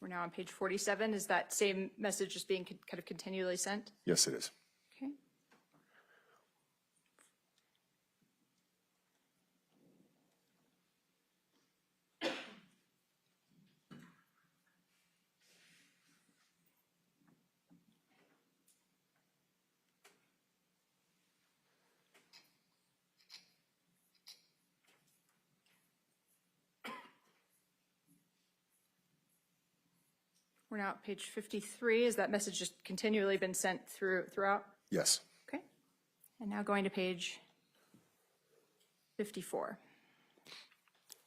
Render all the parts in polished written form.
We're now on page 47. Is that same message just being kind of continually sent? Yes, it is. Okay. We're now at page 53. Is that message just continually been sent throughout? Yes. Okay. And now going to page 54.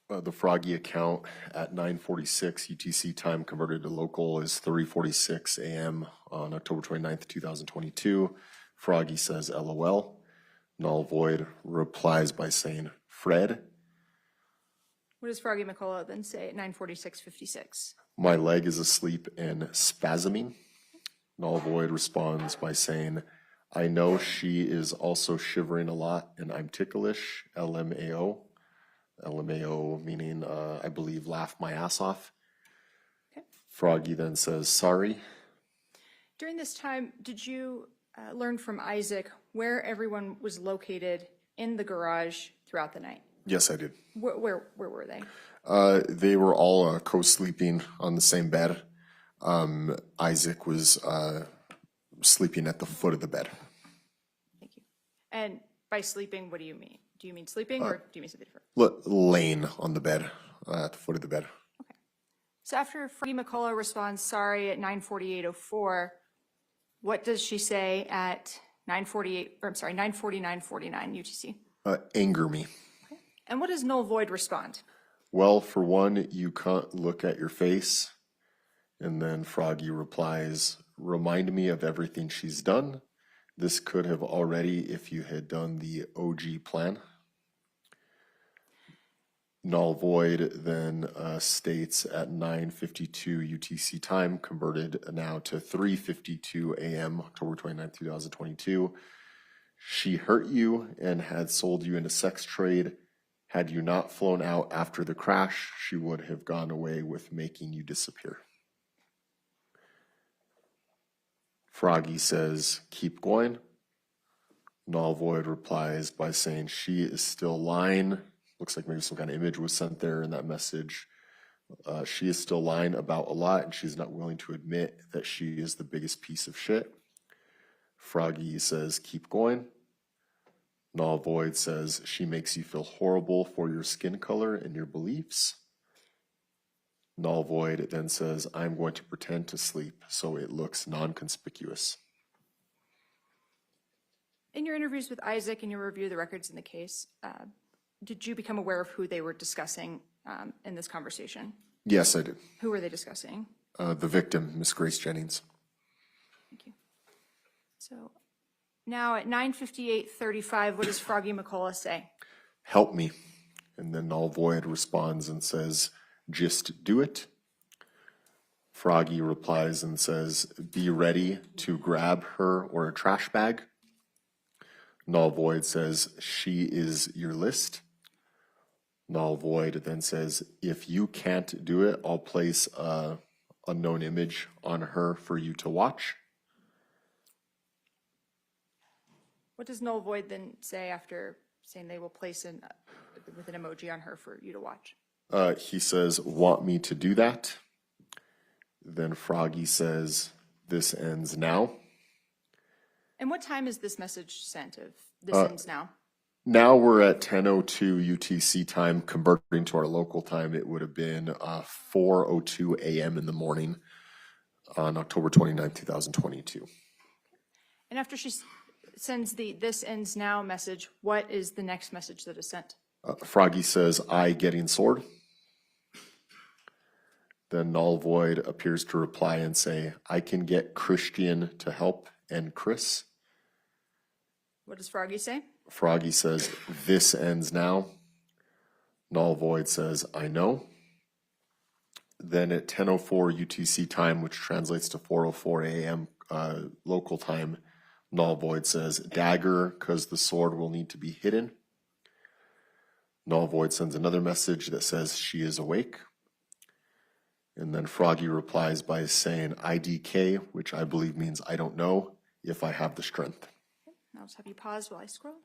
The Froggy account at 9:46 UTC time converted to local is 3:46 a.m. on October 29th, 2022. Froggy says LOL. Null Void replies by saying Fred. What does Froggy McCulley then say at 9:46:56? My leg is asleep and spasming. Null Void responds by saying, I know she is also shivering a lot and I'm ticklish, LMAO. LMAO meaning, I believe, laugh my ass off. Okay. Froggy then says, sorry. During this time, did you learn from Isaac where everyone was located in the garage throughout the night? Yes, I did. Where were they? They were all co-sleeping on the same bed. Isaac was sleeping at the foot of the bed. Thank you. And by sleeping, what do you mean? Do you mean sleeping or do you mean something different? Laying on the bed, at the foot of the bed. Okay. So after Froggy McCulley responds sorry at 9:48:04, what does she say at 9:49:49 UTC? Anger me. Okay. And what does Null Void respond? Well, for one, you can't look at your face. And then Froggy replies, remind me of everything she's done. This could have already if you had done the OG plan. Null Void then states at 9:52 UTC time, converted now to 3:52 a.m., October 29, 2022. She hurt you and had sold you into sex trade. Had you not flown out after the crash, she would have gone away with making you disappear. Froggy says, keep going. Null Void replies by saying she is still lying. Looks like maybe some kind of image was sent there in that message. She is still lying about a lot, and she's not willing to admit that she is the biggest piece of shit. Froggy says, keep going. Null Void says, she makes you feel horrible for your skin color and your beliefs. Null Void then says, I'm going to pretend to sleep so it looks non-conspicuous. In your interviews with Isaac and your review of the records in the case, did you become aware of who they were discussing in this conversation? Yes, I did. Who were they discussing? The victim, Miss Grace Jennings. Thank you. So now at 9:58:35, what does Froggy McCulley say? Help me. And then Null Void responds and says, just do it. Froggy replies and says, be ready to grab her or a trash bag. Null Void says, she is your list. Null Void then says, if you can't do it, I'll place a unknown image on her for you to watch. What does Null Void then say after saying they will place with an emoji on her for you to watch? He says, want me to do that? Then Froggy says, this ends now. And what time is this message sent of this ends now? Now we're at 10:02 UTC time, converting to our local time. It would have been 4:02 a.m. in the morning on October 29, 2022. And after she sends the this ends now message, what is the next message that is sent? Froggy says, I getting sword. Then Null Void appears to reply and say, I can get Christian to help and Chris. What does Froggy say? Froggy says, this ends now. Null Void says, I know. Then at 10:04 UTC time, which translates to 4:04 a.m. Local time, Null Void says, dagger, because the sword will need to be hidden. Null Void sends another message that says she is awake. And then Froggy replies by saying IDK, which I believe means I don't know if I have the strength. I'll just have you pause while I scroll.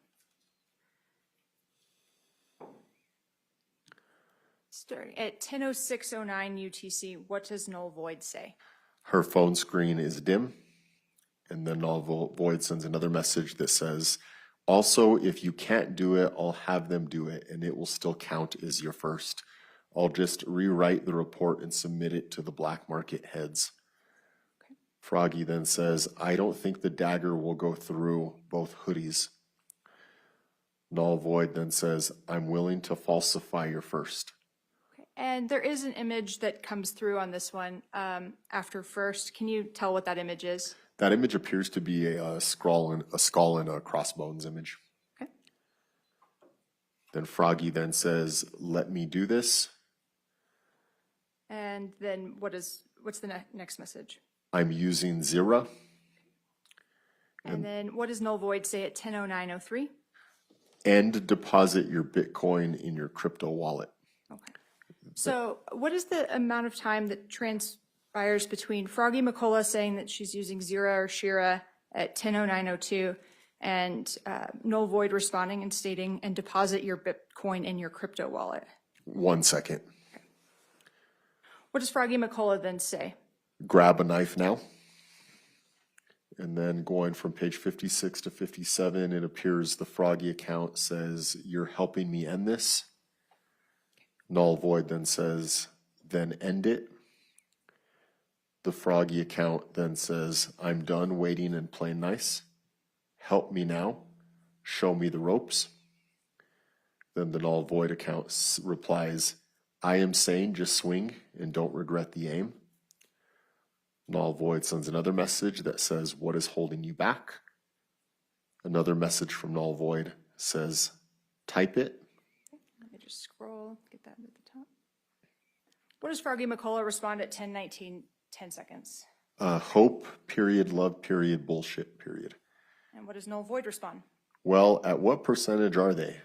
Starting at 10:06:09 UTC, what does null void say? Her phone screen is dim, and then null void sends another message that says, also, if you can't do it, I'll have them do it, and it will still count as your first. I'll just rewrite the report and submit it to the black market heads. Okay. Froggy then says, I don't think the dagger will go through both hoodies. Null void then says, I'm willing to falsify your first. Okay. And there is an image that comes through on this one after first. Can you tell what that image is? That image appears to be a skull and a crossbones image. Okay. Then Froggy then says, let me do this. And then what's the next message? I'm using Zira. And then what does null void say at 10:09:03? And deposit your Bitcoin in your crypto wallet. Okay. So what is the amount of time that transpires between Froggy McCulley saying that she's using Zira or Shira at 10:09:02 and null void responding and stating, and deposit your Bitcoin in your crypto wallet? 1 second. What does Froggy McCulley then say? Grab a knife now. And then going from page 56 to 57, it appears the Froggy account says, you're helping me end this. Null void then says, then end it. The Froggy account then says, I'm done waiting and playing nice. Help me now. Show me the ropes. Then the null void account replies, I am saying just swing and don't regret the aim. Null void sends another message that says, what is holding you back? Another message from null void says, type it. Let me just scroll, get that at the top. What does Froggy McCulley respond at 10:19, 10 seconds? Hope, period, love, period, bullshit, period. And what does null void respond? Well, at what percentage are they?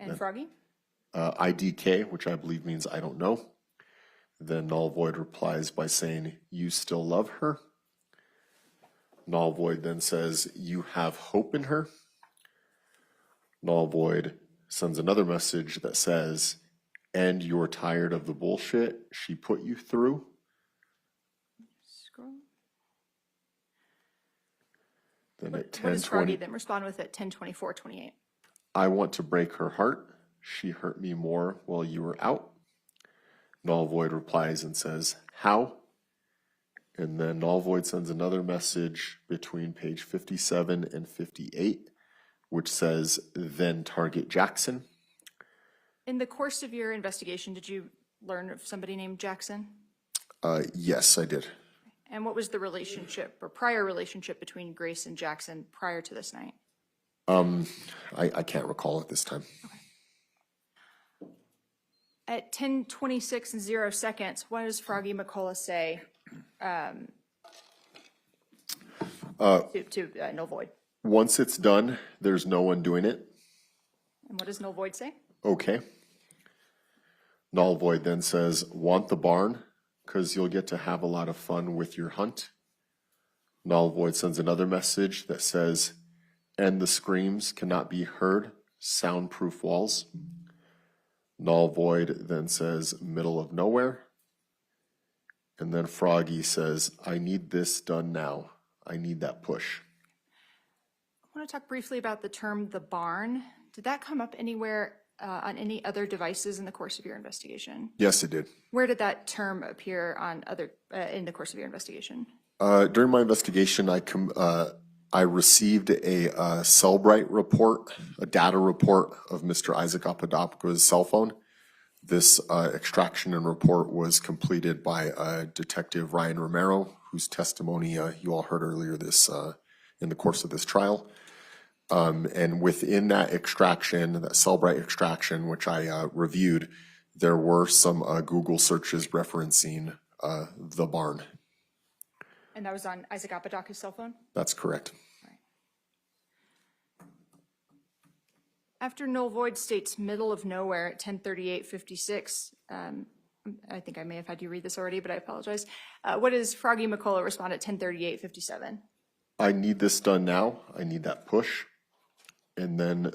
And Froggy? IDK, which I believe means I don't know. Then null void replies by saying, you still love her. Null void then says, you have hope in her. Null void sends another message that says, and you're tired of the bullshit she put you through. Scroll. Then at What does Froggy 10:20, then respond with at 10:24:28? I want to break her heart. She hurt me more while you were out. Null void replies and says, how? And then null void sends another message between page 57 and 58, which says, then target Jackson. In the course of your investigation, did you learn of somebody named Jackson? Yes, I did. And what was the relationship or prior relationship between Grace and Jackson prior to this night? I can't recall at this time. At 10:26 and 0 seconds, what does Froggy McCulley say to null void? Once it's done, there's no one doing it. And what does null void say? Okay. Null void then says, want the barn, because you'll get to have a lot of fun with your hunt. Null void sends another message that says, and the screams cannot be heard, soundproof walls. Null void then says, middle of nowhere. And then Froggy says, I need this done now. I need that push. I want to talk briefly about the term the barn. Did that come up anywhere on any other devices in the course of your investigation? Yes, it did. Where did that term appear on in the course of your investigation? During my investigation, I received a Cellbrite report, a data report of Mr. Isaac Apodaca's cell phone. This extraction and report was completed by Detective Ryan Romero, whose testimony you all heard earlier this in the course of this trial. And within that extraction, that Cellbrite extraction, which I reviewed, there were some Google searches referencing the barn. And that was on Isaac Apodaca's cell phone? That's correct. After null void states middle of nowhere at 10:38:56, I think I may have had you read this already, but I apologize. What does Froggy McCullough respond at 10:38:57? I need this done now. I need that push. And then the